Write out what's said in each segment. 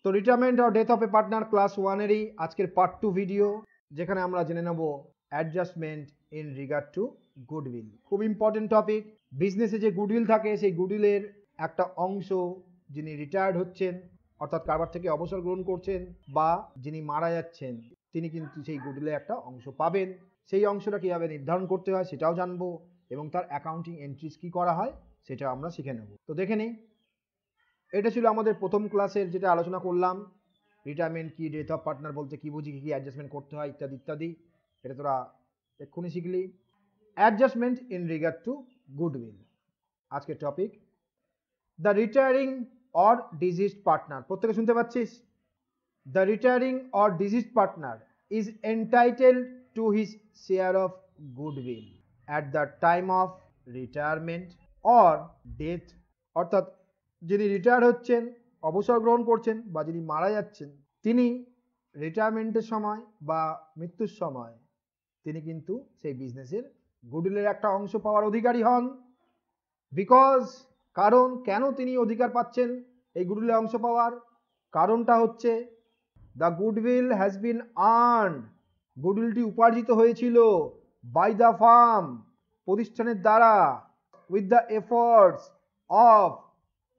তো retirement or death of a partner class ওয়ানেরই আজকের পার্ট 2 ভিডিও, যেখানে আমরা জেনে নেব adjustment in regard to goodwill. খুব ইম্পর্টেন্ট টপিক। বিজনেসে যে গুডউইল থাকে সেই গুডউইলের একটা অংশ যিনি রিটায়ার্ড হচ্ছেন অর্থাৎ কারবার থেকে অবসর গ্রহণ করছেন বা যিনি মারা যাচ্ছেন তিনি কিন্তু সেই গুডউইলের একটা অংশ পাবেন। সেই অংশটা কীভাবে নির্ধারণ করতে হয় সেটাও জানবো এবং তার অ্যাকাউন্টিং এন্ট্রিজ কী করা হয় সেটা আমরা শিখে নেব। তো দেখে নিই। এটা ছিল আমাদের প্রথম ক্লাসের যেটা আলোচনা করলাম, রিটায়ারমেন্ট কি, ডেথ অফ পার্টনার বলতে কি বুঝি, কী কী অ্যাডজাস্টমেন্ট করতে হয় ইত্যাদি ইত্যাদি। এটা তোরা এক্ষুনি শিখলি। Adjustment in regard to goodwill আজকের topic. The retiring or deceased partner, প্রত্যেকে শুনতে পাচ্ছিস? The retiring or deceased partner is entitled to his share of goodwill at the time of retirement or death. অর্থাৎ যিনি রিটায়ার হচ্ছেন, অবসর গ্রহণ করছেন বা যিনি মারা যাচ্ছেন, তিনি রিটায়ারমেন্টের সময় বা মৃত্যুর সময় তিনি কিন্তু সেই বিজনেসের গুডউইলের একটা অংশ পাওয়ার অধিকারী হন। বিকজ, কারণ, কেন তিনি অধিকার পাচ্ছেন এই গুডউইলের অংশ পাওয়ার কারণটা হচ্ছে the goodwill has been earned, গুডউইলটি উপার্জিত হয়েছিল বাই দ্য ফার্ম, প্রতিষ্ঠানের দ্বারা, with the efforts of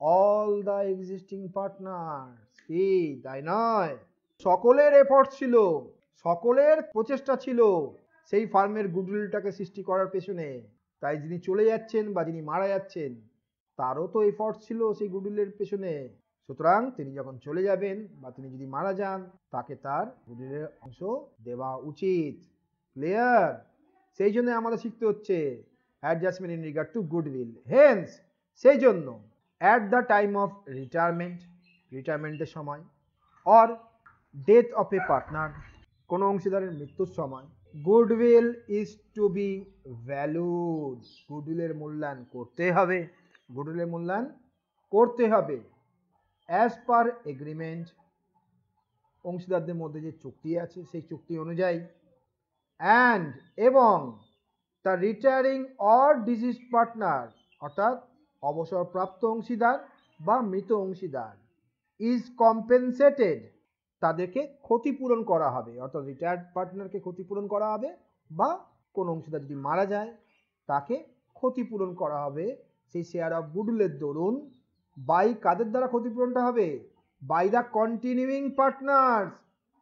all the existing partners. কি তাই নয়? সকলের এফর্ট ছিল, সকলের প্রচেষ্টা ছিল সেই ফার্মের গুডউইলটাকে সৃষ্টি করার পেছনে। তাই যিনি চলে যাচ্ছেন বা যিনি মারা যাচ্ছেন তারও তো এফর্ট ছিল সেই গুডউইলের পেছনে। সুতরাং তিনি যখন চলে যাবেন বা তিনি যদি মারা যান তাকে তার গুডউইলের অংশ দেওয়া উচিত। ক্লিয়ার? সেই জন্য আমাদের শিখতে হচ্ছে adjustment in regard to goodwill. Hence, সেই জন্য at the time of retirement, রিটায়ারমেন্টের সময়, or death of a partner, কোনো অংশীদারের মৃত্যুর সময়, goodwill is to be valued, গুডউইলের মূল্যায়ন করতে হবে, গুডউইলের মূল্যায়ন করতে হবে অ্যাজ পার এগ্রিমেন্ট, অংশীদারদের মধ্যে যে চুক্তি আছে সেই চুক্তি অনুযায়ী, অ্যান্ড এবং the retiring or deceased partner, অর্থাৎ অবসরপ্রাপ্ত অংশীদার বা মৃত অংশীদার, ইজ কম্পেনসেটেড, তাদেরকে ক্ষতিপূরণ করা হবে, অর্থাৎ রিটায়ার্ড পার্টনারকে ক্ষতিপূরণ করা হবে বা কোনো অংশীদার যদি মারা যায় তাকে ক্ষতিপূরণ করা হবে সেই শেয়ার অফ গুডউইলের দরুন। বাই কাদের দ্বারা ক্ষতিপূরণটা হবে? বাই দ্য কন্টিনিউইং পার্টনার্স,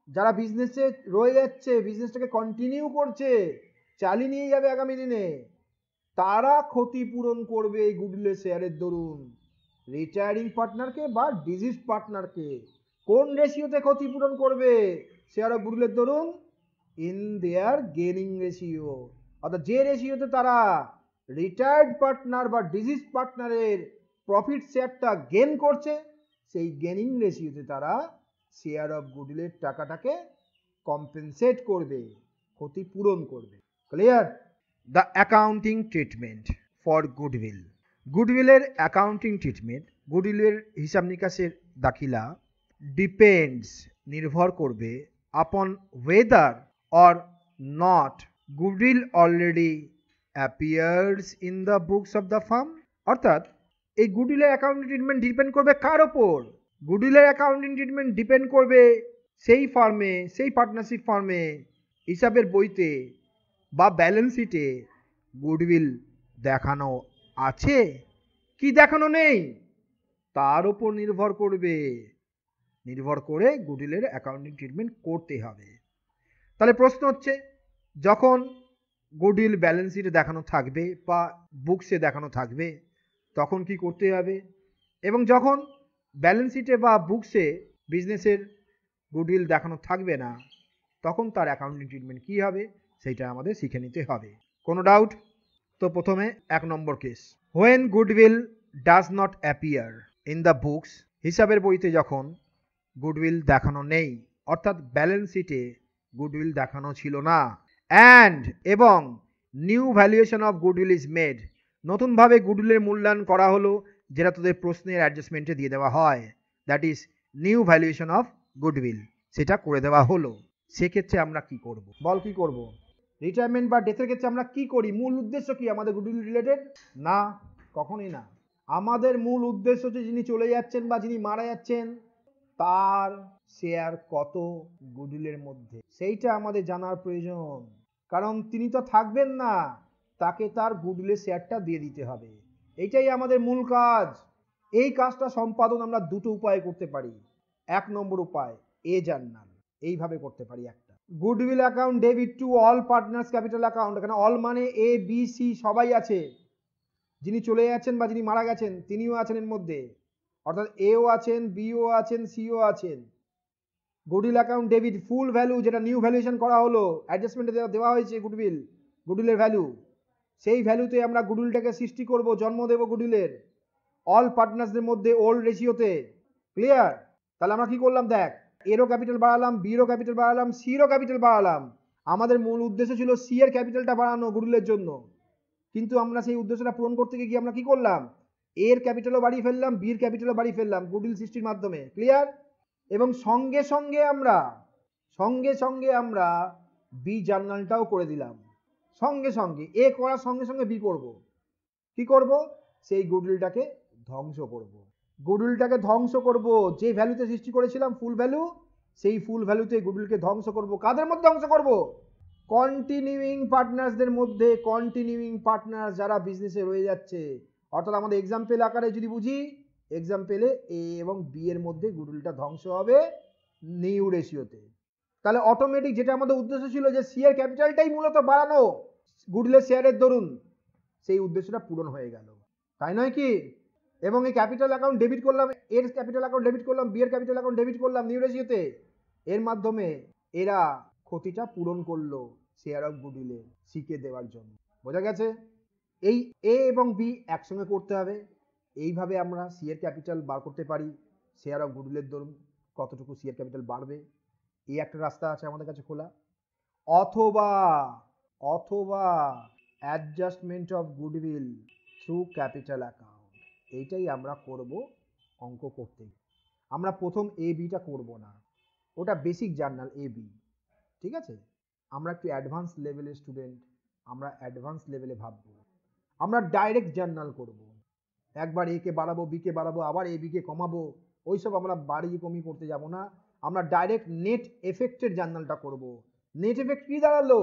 যারা বিজনেসে রয়ে যাচ্ছে, বিজনেসটাকে কন্টিনিউ করছে, চালিয়ে নিয়ে যাবে আগামী দিনে, তারা ক্ষতিপূরণ করবে এই গুডউইলের শেয়ারের দরুন রিটায়ারিং পার্টনারকে বা ডিজিজ পার্টনারকে। কোন রেশিওতে ক্ষতিপূরণ করবে শেয়ার অফ গুডউইলের দরুন? ইন দেয়ার গেনিং রেশিও, অর্থাৎ যে রেশিওতে তারা রিটায়ার্ড পার্টনার বা ডিজিজ পার্টনারের প্রফিট শেয়ারটা গেন করছে সেই গেনিং রেশিওতে তারা শেয়ার অফ গুডউইলের টাকাটাকে কম্পেনসেট করবে, ক্ষতিপূরণ করবে। Clear? The accounting treatment for goodwill, গুডউইলের অ্যাকাউন্টিং ট্রিটমেন্ট, গুডউইলের হিসাব নিকাশের দাখিলা ডিপেন্ডস, নির্ভর করবে, upon whether or not goodwill already appears in the books of the firm, অর্থাৎ এই গুডউইলের অ্যাকাউন্টিং ট্রিটমেন্ট ডিপেন্ড করবে কার ওপর? গুডউইলের অ্যাকাউন্টিং ট্রিটমেন্ট ডিপেন্ড করবে সেই ফার্মে, সেই পার্টনারশিপ ফার্মে হিসাবের বইতে বা ব্যালেন্স শিটে গুডউইল দেখানো আছে কি দেখানো নেই তার ওপর নির্ভর করবে, নির্ভর করে গুডউইলের অ্যাকাউন্টিং ট্রিটমেন্ট করতে হবে। তাহলে প্রশ্ন হচ্ছে, যখন গুডউইল ব্যালেন্স শিটে দেখানো থাকবে বা বুকসে দেখানো থাকবে তখন কি করতে হবে, এবং যখন ব্যালেন্স শিটে বা বুকসে বিজনেসের গুডউইল দেখানো থাকবে না তখন তার অ্যাকাউন্টিং ট্রিটমেন্ট কী হবে সেইটা আমাদের শিখে নিতে হবে। কোনো ডাউট? তো প্রথমে 1 নম্বর কেস, when goodwill does not appear in the books, হিসাবের বইতে যখন গুডউইল দেখানো নেই, অর্থাৎ ব্যালেন্স শিটে গুডউইল দেখানো ছিল না, অ্যান্ড এবং new valuation of goodwill is made, নতুনভাবে গুডউইলের মূল্যায়ন করা হলো যেটা তোদের প্রশ্নের অ্যাডজাস্টমেন্টে দিয়ে দেওয়া হয়, that is new valuation of goodwill, সেটা করে দেওয়া হলো। সেক্ষেত্রে আমরা কি করব? বল কি করব? রিটায়ারমেন্ট বা ডেথের ক্ষেত্রে আমরা কি করি? মূল উদ্দেশ্য কি আমাদের গুডউইল রিলেটেড? না, কখনোই না। আমাদের মূল উদ্দেশ্য হচ্ছে যিনি চলে যাচ্ছেন বা যিনি মারা যাচ্ছেন তার শেয়ার কত গুডউইলের মধ্যে, সেইটা আমাদের জানার প্রয়োজন। কারণ তিনি তো থাকবেন না, তাকে তার গুডউইলের শেয়ারটা দিয়ে দিতে হবে। এইটাই আমাদের মূল কাজ। এই কাজটা সম্পাদন আমরা দুটো উপায়ে করতে পারি। 1 নম্বর উপায়, এ জার্নাল, এইভাবে করতে পারি। একটা goodwill account debit to all partners capital account, এখানে অল মানে এ বি সি সবাই আছে, যিনি চলে যাচ্ছেন বা যিনি মারা গেছেন তিনিও আছেন এর মধ্যে, অর্থাৎ এও আছেন, বিও আছেন, সিও আছেন। গুডউইল অ্যাকাউন্ট ডেবিট ফুল ভ্যালু, যেটা নিউ ভ্যালুয়েশন করা হলো, অ্যাডজাস্টমেন্টে দেওয়া হয়েছে গুডউইলের ভ্যালু, সেই ভ্যালুতে আমরা গুডউইলটাকে সৃষ্টি করব, জন্ম দেব গুডউইলের, অল পার্টনার্সদের মধ্যে ওল্ড রেশিওতে। ক্লিয়ার? তাহলে আমরা কি করলাম দেখ, এরও ক্যাপিটাল বাড়ালাম, বিরও ক্যাপিটাল বাড়ালাম, সিরও ক্যাপিটাল বাড়ালাম। আমাদের মূল উদ্দেশ্য ছিল সি এর ক্যাপিটালটা বাড়ানো গুডউইলের জন্য, কিন্তু আমরা সেই উদ্দেশ্যটা পূরণ করতে গিয়ে আমরা কি করলাম, এর ক্যাপিটালও বাড়িয়ে ফেললাম, বির ক্যাপিটালও বাড়িয়ে ফেললাম গুডউইল সৃষ্টির মাধ্যমে। ক্লিয়ার? এবং সঙ্গে সঙ্গে আমরা বি জার্নালটাও করে দিলাম। সঙ্গে সঙ্গে এ করার সঙ্গে সঙ্গে বি করব। কি করব? সেই গুডউইলটাকে ধ্বংস করব। গুডউইলটাকে ধ্বংস করব, যে ভ্যালুতে সৃষ্টি করেছিলাম ফুল ভ্যালু, সেই ফুল ভ্যালুতে গুডউইলকে ধ্বংস করব। কাদের মধ্যে ধ্বংস করব? কন্টিনিউইং পার্টনার্সদের মধ্যে। কন্টিনিউইং পার্টনার যারা বিজনেসে রয়ে যাচ্ছে, অর্থাৎ আমাদের এক্সাম্পল আকারে যদি বুঝি, এক্সাম্পলে এ এবং বি এর মধ্যে গুডউইলটা ধ্বংস হবে নিউ রেশিওতে। তাহলে অটোমেটিক যেটা আমাদের উদ্দেশ্য ছিল যে সি এর ক্যাপিটালটাই মূলত বাড়ানো গুডউইলের শেয়ারের দরুন, সেই উদ্দেশ্যটা পূরণ হয়ে গেল, তাই নয় কি? এবং এই ক্যাপিটাল অ্যাকাউন্ট ডেবিট করলাম, এর ক্যাপিটাল অ্যাকাউন্ট ডেবিট করলাম, বি এর ক্যাপিটাল অ্যাকাউন্ট ডেবিট করলাম নিউ রেশিওতে, এর মাধ্যমে এরা ক্ষতিটা পূরণ করলো শেয়ার অফ গুডউইলে সিকে দেওয়ার জন্য। বোঝা গেছে? এই এ এবং বি একসঙ্গে করতে হবে। এইভাবে আমরা সি এর ক্যাপিটাল বার করতে পারি, শেয়ার অফ গুডউইলের দরুন কতটুকু সি এর ক্যাপিটাল বাড়বে। এই একটা রাস্তা আছে আমাদের কাছে খোলা। অথবা adjustment of goodwill through capital account, এইটাই আমরা করব অঙ্ক করতে। আমরা প্রথম এ বিটা করব না, ওটা বেসিক জার্নাল এ বি, ঠিক আছে? আমরা একটু অ্যাডভান্স লেভেলের স্টুডেন্ট, আমরা অ্যাডভান্স লেভেলে ভাববো। আমরা ডাইরেক্ট জার্নাল করব, একবার এ কে বাড়াবো, বি কে বাড়াবো, আবার এ বি কে কমাবো, ওইসব আমরা বাড়িয়ে কমিয়ে করতে যাব না। আমরা ডাইরেক্ট নেট এফেক্টের জার্নালটা করব। নেট এফেক্ট কি দাঁড়ালো?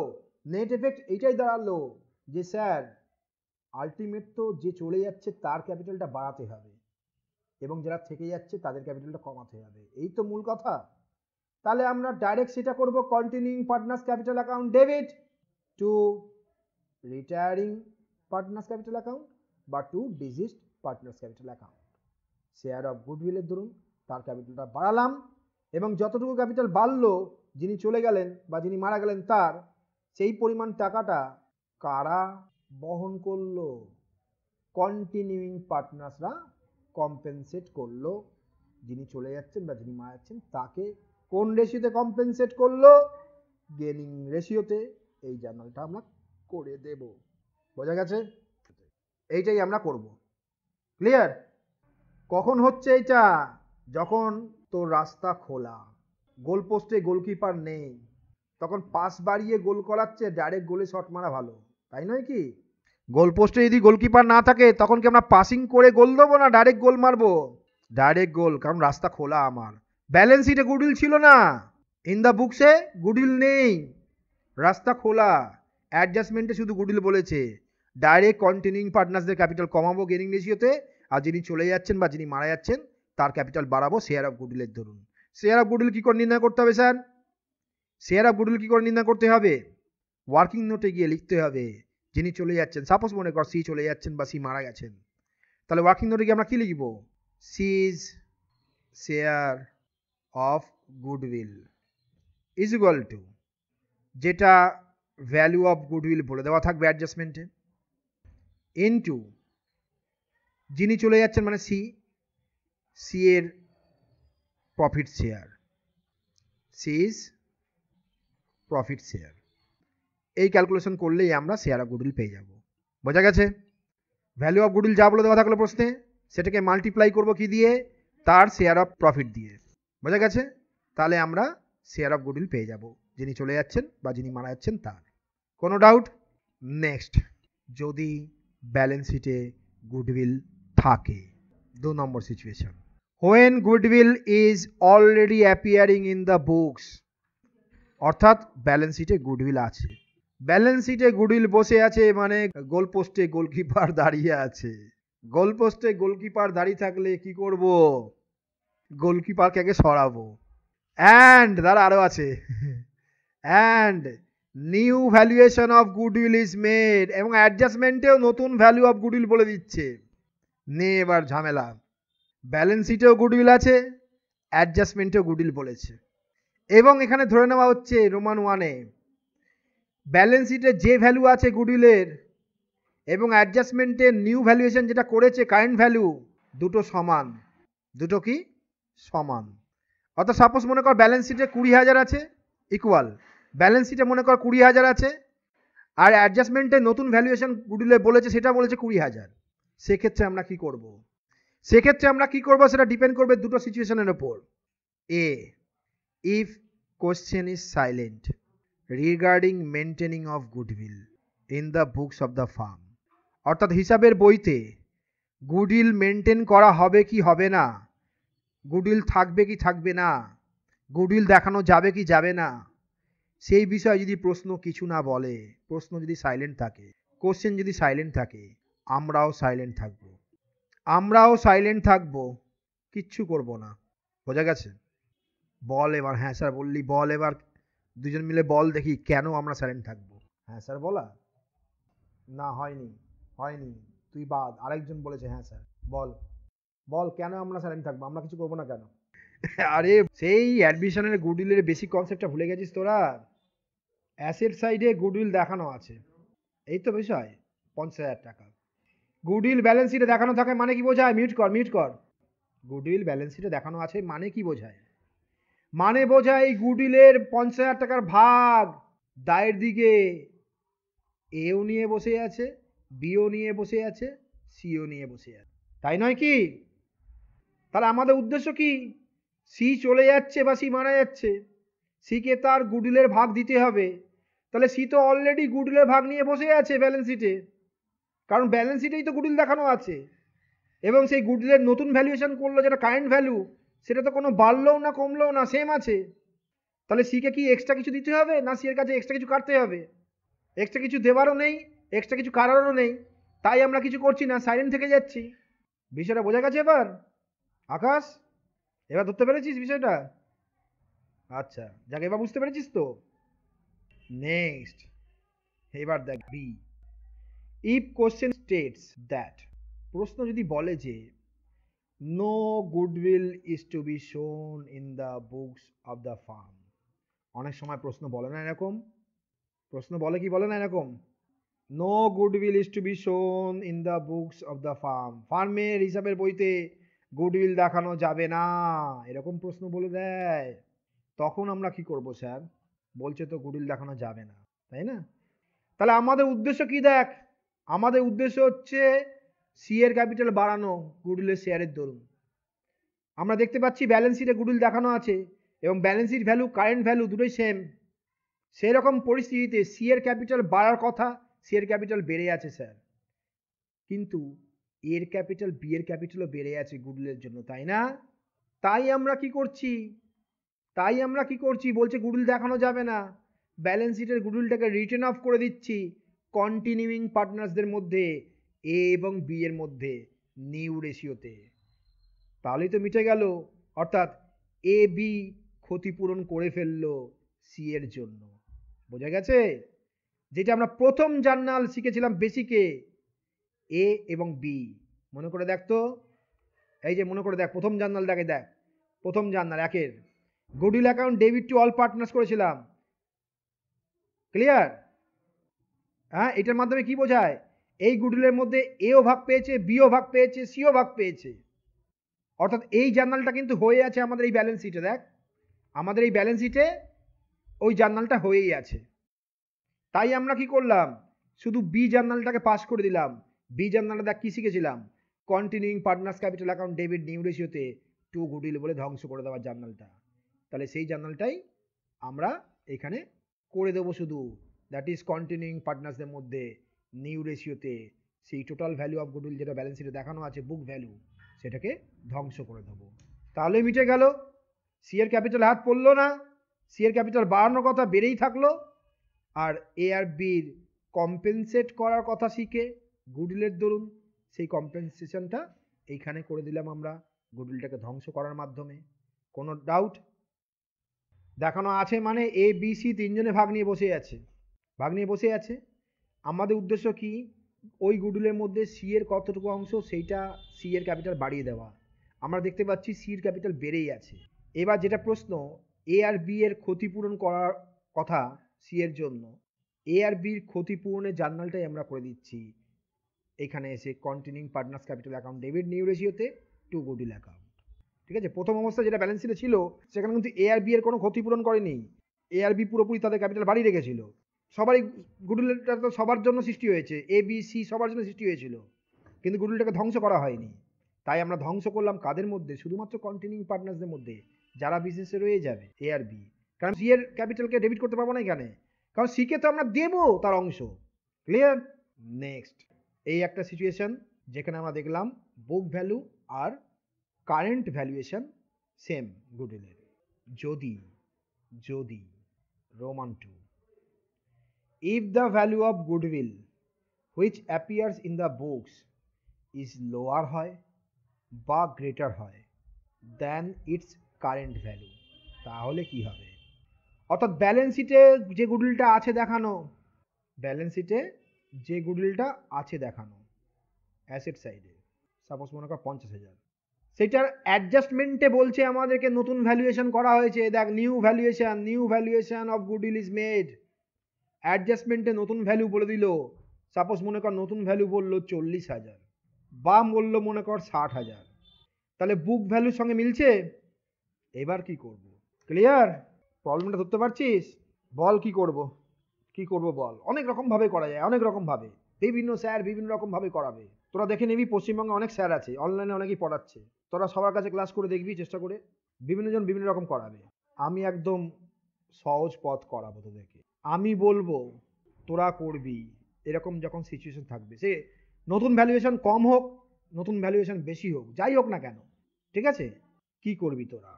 নেট এফেক্ট এইটাই দাঁড়ালো যে স্যার আলটিমেট তো যে চলে যাচ্ছে তার ক্যাপিটালটা বাড়াতে হবে এবং যারা থেকে যাচ্ছে তাদের ক্যাপিটালটা কমাতে হবে, এই তো মূল কথা। তাহলে আমরা ডাইরেক্ট সেটা করব, continuing partners capital account debit to retiring partners capital account বা to deceased partners capital account. Share of গুডউইলের ধরুন তার ক্যাপিটালটা বাড়ালাম, এবং যতটুকু ক্যাপিটাল বাড়লো যিনি চলে গেলেন বা যিনি মারা গেলেন তার, সেই পরিমাণ টাকাটা কারা বহন করলো? কন্টিনিউইং পার্টনার্সরা কম্পেনসেট করলো যিনি চলে যাচ্ছেন বা যিনি মারা যাচ্ছেন তাকে। কোন রেশিওতে কম্পেনসেট করলো? গেনিং রেশিওতে। এই জার্নালটা আমরা করে দেব। বোঝা গেছে? এইটাই আমরা করব। ক্লিয়ার? কখন হচ্ছে এইটা? যখন তোর রাস্তা খোলা, গোল পোস্টে গোলকিপার নেই, তখন পাস বাড়িয়ে গোল করাচ্ছে ডাইরেক্ট গোলে শট মারা ভালো, তাই নয় কি? গোল পোস্টে যদি গোলকিপার না থাকে তখন কি আমরা পাসিং করে গোল দেবো না ডাইরেক্ট গোল মারবো? ডাইরেক্ট গোল, কারণ রাস্তা খোলা। আমার ব্যালেন্স শিটে গুডউইল ছিল না, ইন দ্য বুকসে গুডউইল নেই, রাস্তা খোলা। অ্যাডজাস্টমেন্টে শুধু গুডউইল বলেছে। ডাইরেক্ট কন্টিনিউইং পার্টনার্সদের ক্যাপিটাল কমাবো গেনিং রেশিওতে, আর যিনি চলে যাচ্ছেন বা যিনি মারা যাচ্ছেন তার ক্যাপিটাল বাড়াবো শেয়ার অফ গুডউইলের ধরুন। শেয়ার অফ গুডউইল কী করে নির্ণয় করতে হবে স্যার? শেয়ার অফ গুডউইল কী করে নির্ণয় করতে হবে? ওয়ার্কিং নোটে গিয়ে লিখতে হবে যিনি চলে যাচ্ছেন, সাপোজ মনে কর সি চলে যাচ্ছেন বা সি মারা গেছেন, তাহলে ওয়ার্কিং নোটে গিয়ে আমরা কি লিখব? C's share of goodwill is equal to, যেটা ভ্যালু অফ গুডউইল বলে দেওয়া থাকবে অ্যাডজাস্টমেন্টে, ইনটু যিনি চলে যাচ্ছেন মানে সি, সি এর profit share, C's profit share. এই ক্যালকুলেশন করলেই আমরা শেয়ার অফ গুডউইল পেয়ে যাব। বোঝা গেছে? ভ্যালু অফ গুডউইল যা বলে দেওয়া থাকলো প্রশ্নে, সেটাকে মাল্টিপ্লাই করব কি দিয়ে? তার শেয়ার অফ প্রফিট দিয়ে। বোঝা গেছে? তাহলে আমরা শেয়ার অফ গুডউইল পেয়ে যাব যিনি চলে যাচ্ছেন বা যিনি মারা যাচ্ছেন তার। কোনো ডাউট? নেক্সট, যদি ব্যালেন্স শিটে গুডউইল থাকে, 2 নম্বর situation, when goodwill is already appearing in the books, অর্থাৎ ব্যালেন্স শিটে গুডউইল আছে। ব্যালেন্স শিটে গুডউইল বসে আছে মানে গোল পোস্টে গোলকিপার দাঁড়িয়ে আছে। গোল পোস্টে গোলকিপার দাঁড়িয়ে থাকলে কি করব? গোলকিপারকে আগে সরাবো। অ্যান্ড তার আরো আছে and new valuation of goodwill is made, এবং অ্যাডজাস্টমেন্টেও নতুন ভ্যালু অফ গুডউইল বলে দিচ্ছে। নে এবার ঝামেলা, ব্যালেন্স শিটেও গুডউইল আছে, অ্যাডজাস্টমেন্টেও গুডউইল বলেছে, এবং এখানে ধরে নেওয়া হচ্ছে রোমান 1-এ ব্যালেন্স শিটে যে ভ্যালু আছে গুডউইলের এবং অ্যাডজাস্টমেন্টের নিউ ভ্যালুয়েশন যেটা করেছে কারেন্ট ভ্যালু, দুটো সমান। দুটো কি সমান? অর্থাৎ সাপোজ মনে কর ব্যালেন্স শিটে 20,000 আছে, ইকুয়াল ব্যালেন্স শিটে মনে কর 20,000 আছে, আর অ্যাডজাস্টমেন্টে নতুন ভ্যালুয়েশন গুডউইলে বলেছে সেটা বলেছে 20,000। সেক্ষেত্রে আমরা কি করব? সেটা ডিপেন্ড করবে দুটো সিচুয়েশনের ওপর। A, if question is silent regarding maintaining of goodwill in the books of the firm, অর্থাৎ হিসাবের বইতে গুডউইল মেনটেন করা হবে কি হবে না, গুডউইল থাকবে কি থাকবে না, গুডউইল দেখানো যাবে কি যাবে না, সেই বিষয়ে যদি প্রশ্ন কিছু না বলে, প্রশ্ন যদি সাইলেন্ট থাকে, কোশ্চেন যদি সাইলেন্ট থাকে, আমরাও সাইলেন্ট থাকবো, কিচ্ছু করব না। বোঝা গেছে? বল এবার। হ্যাঁ স্যার বললি, বল এবার, দুজন মিলে বল দেখি কেন আমরা সাইলেন্ট থাকবো। হ্যাঁ স্যার বলা না, হয়নি তুই বাদ, আরেকজন বলেছে হ্যাঁ স্যার। বল কেন আমরা সাইলেন্ট থাকবো, আমরা কিছু করবো না কেন? আরে সেই অ্যাডমিশনের গুডউইলের বেসিক কনসেপ্টটা ভুলে গেছিস তোরা? অ্যাসেট সাইডে গুডউইল দেখানো আছে, এই তো বিষয়। 50,000 টাকা গুডউইল ব্যালেন্স শিটে দেখানো থাকে মানে কি বোঝায়? মিউট কর। গুডউইল ব্যালেন্স শিটে দেখানো আছে মানে কি বোঝায়? মানে বোঝায় এই গুডউইলের 50,000 টাকার ভাগ দায়ের দিকে এও নিয়ে বসে আছে, বিও নিয়ে বসে আছে, সিও নিয়ে বসে আছে, তাই নয় কি? তাহলে আমাদের উদ্দেশ্য কি? সি চলে যাচ্ছে বা সি মারা যাচ্ছে, সিকে তার গুডউইলের ভাগ দিতে হবে। তাহলে সি তো অলরেডি গুডউইলের ভাগ নিয়ে বসে আছে ব্যালেন্স শিটে, কারণ ব্যালেন্স শিটেই তো গুডউইল দেখানো আছে, এবং সেই গুডউইলের নতুন ভ্যালুয়েশন করলো যেটা কারেন্ট ভ্যালু, সেটা তো কোনো বাড়লোও না কমলোও না, সেম আছে। তাহলে সিকে কি এক্সট্রা কিছু দিতে হবে না সি এর কাছে এক্সট্রা কিছু কাটতে হবে? এক্সট্রা কিছু দেওয়ারও নেই, এক্সট্রা কিছু কাটারও নেই, তাই আমরা কিছু করছি না, সাইলেন্ট থেকে যাচ্ছি। বিষয়টা বোঝা গেছে এবার? আকাশ এবার ধরতে পেরেছিস বিষয়টা? আচ্ছা যাক, এবার বুঝতে পেরেছিস তো? নেক্সট, এবার দেখ B, if question states that, প্রশ্ন যদি বলে যে no goodwill is to be shown in the books of the firm. অনেক সময় প্রশ্ন বলে না এরকম, প্রশ্ন বলে কি বলে না এরকম, no goodwill is to be shown in the books of the firm, ফার্মের হিসাবের বইতে গুডউইল দেখানো যাবে না, এরকম প্রশ্ন বলে দেয়। তখন আমরা কি করব স্যার? বলছে তো গুডউইল দেখানো যাবে না, তাই না? তাহলে আমাদের উদ্দেশ্য কি দেখ, আমাদের উদ্দেশ্য হচ্ছে সি এর ক্যাপিটাল বাড়ানো গুডউইলের শেয়ারের দরুন। আমরা দেখতে পাচ্ছি ব্যালেন্স শিটে গুডউইল দেখানো আছে এবং balance sheet value current value দুটোই সেম। সেই রকম পরিস্থিতিতে সি এর ক্যাপিটাল বাড়ার কথা, সি এর ক্যাপিটাল বেড়ে আছে স্যার, কিন্তু এর ক্যাপিটাল বি এর ক্যাপিটালও বেড়ে আছে গুডউইলের জন্য, তাই না? তাই আমরা কি করছি, বলছে গুডউইল দেখানো যাবে না, ব্যালেন্স শিটের গুডউইলটাকে রিটার্ন অফ করে দিচ্ছি কন্টিনিউইং পার্টনার্সদের মধ্যে, এ এবং বি এর মধ্যে নিউ রেশিওতে। তাহলেই তো মিটে গেল, অর্থাৎ এ বি ক্ষতিপূরণ করে ফেললো সি এর জন্য। বোঝা গেছে? যেটা আমরা প্রথম জার্নাল শিখেছিলাম বেসিকে, এ এবং বি। মনে করে দেখ তো, এই যে মনে করে দেখ প্রথম জার্নাল, দেখ প্রথম জার্নাল 1-এর goodwill account debit to all partners করেছিলাম। ক্লিয়ার? হ্যাঁ, এটার মাধ্যমে কি বোঝায়? এই গুডউইলের মধ্যে এও ভাগ পেয়েছে, বিও ভাগ পেয়েছে, সিও ভাগ পেয়েছে। অর্থাৎ এই জার্নালটা কিন্তু হয়ে আছে আমাদের এই ব্যালেন্স শিটে। দেখ আমাদের এই ব্যালেন্স শিটে ওই জার্নালটা হয়েই আছে। তাই আমরা কি করলাম? শুধু বি জার্নালটাকে পাস করে দিলাম। বি জার্নালটা দেখ কি শিখেছিলাম, continuing partners capital account debit new রেশিওতে টু গুডউইল বলে ধ্বংস করে দেওয়ার জার্নালটা। তাহলে সেই জার্নালটাই আমরা এখানে করে দেবো শুধু, দ্যাট ইজ কন্টিনিউইং পার্টনার্সদের মধ্যে নিউ রেশিওতে সেই টোটাল ভ্যালু অফ গুডউইল যেটা ব্যালেন্স শিটে দেখানো আছে বুক ভ্যালু, সেটাকে ধ্বংস করে দেবো। তাহলে মিটে গেল। সি এর ক্যাপিটাল হাত পড়লো না, সি এর ক্যাপিটাল বাড়ানোর কথা বেড়েই থাকলো, আর এ আর বির কম্পেনসেট করার কথা শিখে গুডউইলের দরুন সেই কম্পেনসেশনটা এইখানে করে দিলাম আমরা গুডউইলটাকে ধ্বংস করার মাধ্যমে। কোনো ডাউট? দেখানো আছে মানে এ বি সি তিনজনে ভাগ নিয়ে বসে আছে, ভাগ নিয়ে বসে আছে। আমাদের উদ্দেশ্য কি, ওই গুডউইলের মধ্যে সি এর কতটুকু অংশ সেইটা সি এর ক্যাপিটাল বাড়িয়ে দেওয়া। আমরা দেখতে পাচ্ছি সি এর ক্যাপিটাল বেড়েই আছে। এবার যেটা প্রশ্ন, এ আর বি এর ক্ষতিপূরণ করার কথা সি এর জন্য, এ আর বির ক্ষতিপূরণের জার্নালটাই আমরা করে দিচ্ছি এখানে এসে continuing partners capital account debit new রেশিওতে টু গুডউইল অ্যাকাউন্ট। ঠিক আছে, প্রথম অবস্থায় যেটা ব্যালেন্স শিটে ছিল সেখানে কিন্তু এ আর বি এর কোনো ক্ষতিপূরণ করেনি, এ আর বি পুরোপুরি তাদের ক্যাপিটাল বাড়িয়ে রেখেছিল। সবারই গুডউইলটা তো সবার জন্য সৃষ্টি হয়েছে, এ বি সি সবার জন্য সৃষ্টি হয়েছিল, কিন্তু গুডউইলটাকে ধ্বংস করা হয়নি। তাই আমরা ধ্বংস করলাম কাদের মধ্যে, শুধুমাত্র কন্টিনিউইং পার্টনার্সদের মধ্যে যারা বিজনেসে রয়ে যাবে এ আর বি। কারণ সি এর ক্যাপিটালকে ডেবিট করতে পারবো না এখানে, কারণ সিকে তো আমরা দেবো তার অংশ। ক্লিয়ার? নেক্সট, এই একটা সিচুয়েশন যেখানে আমরা দেখলাম বুক ভ্যালু আর কারেন্ট ভ্যালুয়েশন সেম গুডউইলের। যদি যদি Roman 2, if the value of goodwill which appears in the books is lower হয় বা গ্রেটার হয় দেন ইটস কারেন্ট ভ্যালু, তাহলে কি হবে? অর্থাৎ ব্যালেন্স শিটে যে গুডউইলটা আছে দেখানো, ব্যালেন্স শিটে যে গুডউইলটা আছে দেখানো অ্যাসেট সাইডে, সাপোজ মনে কর 50,000, সেটার অ্যাডজাস্টমেন্টে বলছে আমাদেরকে নতুন ভ্যালুয়েশন করা হয়েছে। দেখ, new valuation of goodwill is made. অ্যাডজাস্টমেন্টে নতুন ভ্যালু বলে দিল, সাপোজ মনে কর নতুন ভ্যালু বললো 40,000 বা বললো মনে কর 60,000, তাহলে বুক ভ্যালুর সঙ্গে মিলছে। এবার কি করব? ক্লিয়ার? প্রবলেমটা ধরতে পারছিস? বল কি করব, কি করব বল। অনেক রকম ভাবে করা যায়, অনেক রকম ভাবে, বিভিন্ন স্যার বিভিন্ন রকম ভাবে করাবে। তোরা দেখে নিবি পশ্চিমবঙ্গে অনেক স্যার আছে, অনলাইনে অনেকেই পড়াচ্ছে, তোরা সবার কাছে ক্লাস করে দেখবি চেষ্টা করে, বিভিন্ন জন বিভিন্ন রকম করাবে। আমি একদম সহজ পথ করাবো তোদেরকে। আমি বলবো তোরা করবি, এরকম যখন সিচুয়েশন থাকবে, সে নতুন ভ্যালুয়েশন কম হোক নতুন ভ্যালুয়েশন বেশি হোক, যাই হোক না কেন, ঠিক আছে, কি করবি তোরা?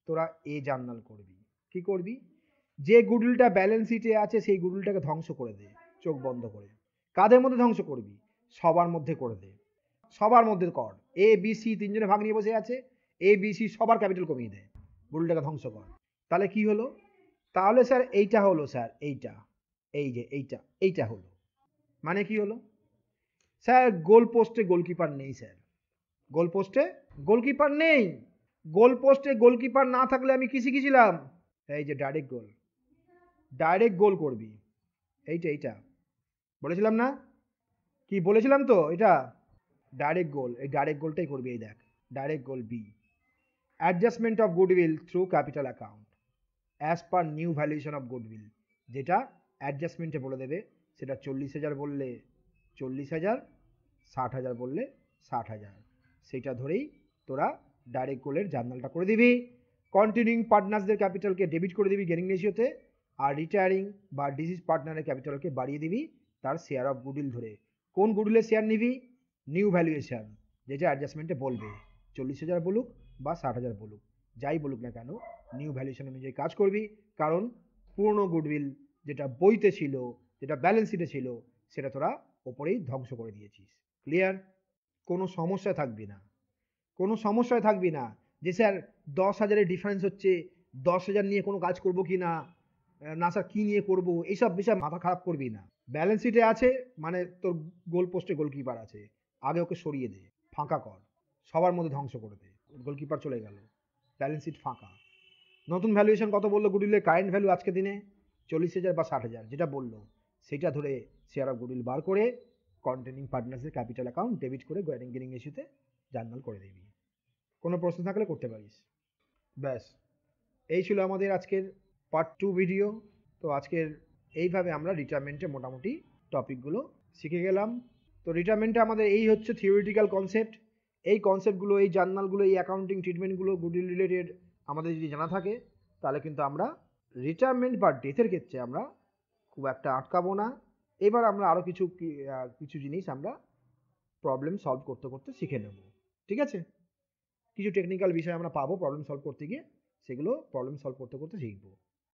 তোরা এ জার্নাল করবি। কি করবি? যে গুডউইলটা ব্যালেন্স শিটে আছে সেই গুডউইলটাকে ধ্বংস করে দে চোখ বন্ধ করে। কাদের মধ্যে ধ্বংস করবি? সবার মধ্যে করে দে, সবার মধ্যে কর। এ বি সি তিনজনে ভাগ নিয়ে বসে আছে, এ বি সি সবার ক্যাপিটাল কমিয়ে দেয়, গুডউইলটাকে ধ্বংস কর। তাহলে কি হলো? তাহলে স্যার এইটা হলো, স্যার এইটা, এই যে এইটা হলো, মানে কি হলো? স্যার গোল পোস্টে গোলকিপার নেই, স্যার গোল পোস্টে গোলকিপার নেই। গোল পোস্টে গোলকিপার না থাকলে আমি কি শিখেছিলাম? এই যে ডাইরেক্ট গোল করবি, এইটা বলেছিলাম না? কি বলেছিলাম তো, এটা ডাইরেক্ট গোল, এই ডাইরেক্ট গোলটাই করবি। এই দেখ, ডাইরেক্ট গোল B, adjustment of goodwill through capital account as per new valuation of goodwill. যেটা অ্যাডজাস্টমেন্টে বলে দেবে, সেটা 40,000 বললে 40,000, 60,000 বললে 60,000, সেইটা ধরেই তোরা ডাইরেক্ট গোলের জার্নালটা করে দিবি। কন্টিনিউইং পার্টনার্সদের ক্যাপিটালকে ডেবিট করে দিবি গেনিং রেশিওতে, আর রিটায়ারিং বা ডিজিজ পার্টনারের ক্যাপিটালকে বাড়িয়ে দিবি তার শেয়ার অফ গুডউইল ধরে। কোন গুডউইলের শেয়ার নিবি? নিউ ভ্যালুয়েশন, যেটা অ্যাডজাস্টমেন্টে বলবে, 40,000 বলুক বা 60,000 বলুক, যাই বলুক না কেন, নিউ ভ্যালুয়েশন অনুযায়ী কাজ করবি। কারণ পুরনো গুডউইল যেটা বইতে ছিল, যেটা ব্যালেন্স শিটে ছিল, সেটা তোরা ওপরেই ধ্বংস করে দিয়েছিস। ক্লিয়ার? কোনো সমস্যা থাকবি না, কোনো সমস্যায় থাকবি না যে স্যার 10,000-এর ডিফারেন্স হচ্ছে, 10,000 নিয়ে কোনো কাজ করবো কি না, না স্যার কী নিয়ে করবো, এইসব বিষয়ে মাথা খারাপ করবি না। ব্যালেন্স শিটে আছে মানে তোর গোল পোস্টে গোলকিপার আছে, আগে ওকে সরিয়ে দে, ফাঁকা কর, সবার মধ্যে ধ্বংস করে দে, গোলকিপার চলে গেল, ব্যালেন্স শিট ফাঁকা। নতুন ভ্যালুয়েশন কত বললো গুডউইলের? কারেন্ট ভ্যালু আজকে দিনে 40,000 বা 60,000 যেটা বললো, সেটা ধরে শেয়ার অফ গুডউইল বার করে কন্টেনিং পার্টনার্সের ক্যাপিটাল অ্যাকাউন্ট ডেবিট করে গেনিং রেশিওতে জার্নাল করে দিবি। কোনো প্রশ্ন থাকলে করতে পারিস। ব্যাস, এই ছিল আমাদের আজকের পার্ট 2 ভিডিও। তো আজকের এইভাবে আমরা রিটায়ারমেন্টে মোটামুটি টপিকগুলো শিখে গেলাম। তো রিটায়ারমেন্টে আমাদের এই হচ্ছে থিওরিটিক্যাল কনসেপ্ট। এই কনসেপ্টগুলো, এই জার্নালগুলো, এই অ্যাকাউন্টিং ট্রিটমেন্টগুলো গুডউইল রিলেটেড আমাদের যদি জানা থাকে, তাহলে কিন্তু আমরা রিটায়ারমেন্ট বা ডেথের ক্ষেত্রে আমরা খুব একটা আটকাবো না। এবার আমরা আরও কিছু জিনিস আমরা প্রবলেম সলভ করতে করতে শিখে নেব। ঠিক আছে? কিছু টেকনিক্যাল বিষয় আমরা পাবো প্রবলেম সলভ করতে গিয়ে, সেগুলো প্রবলেম সলভ করতে করতে শিখবো।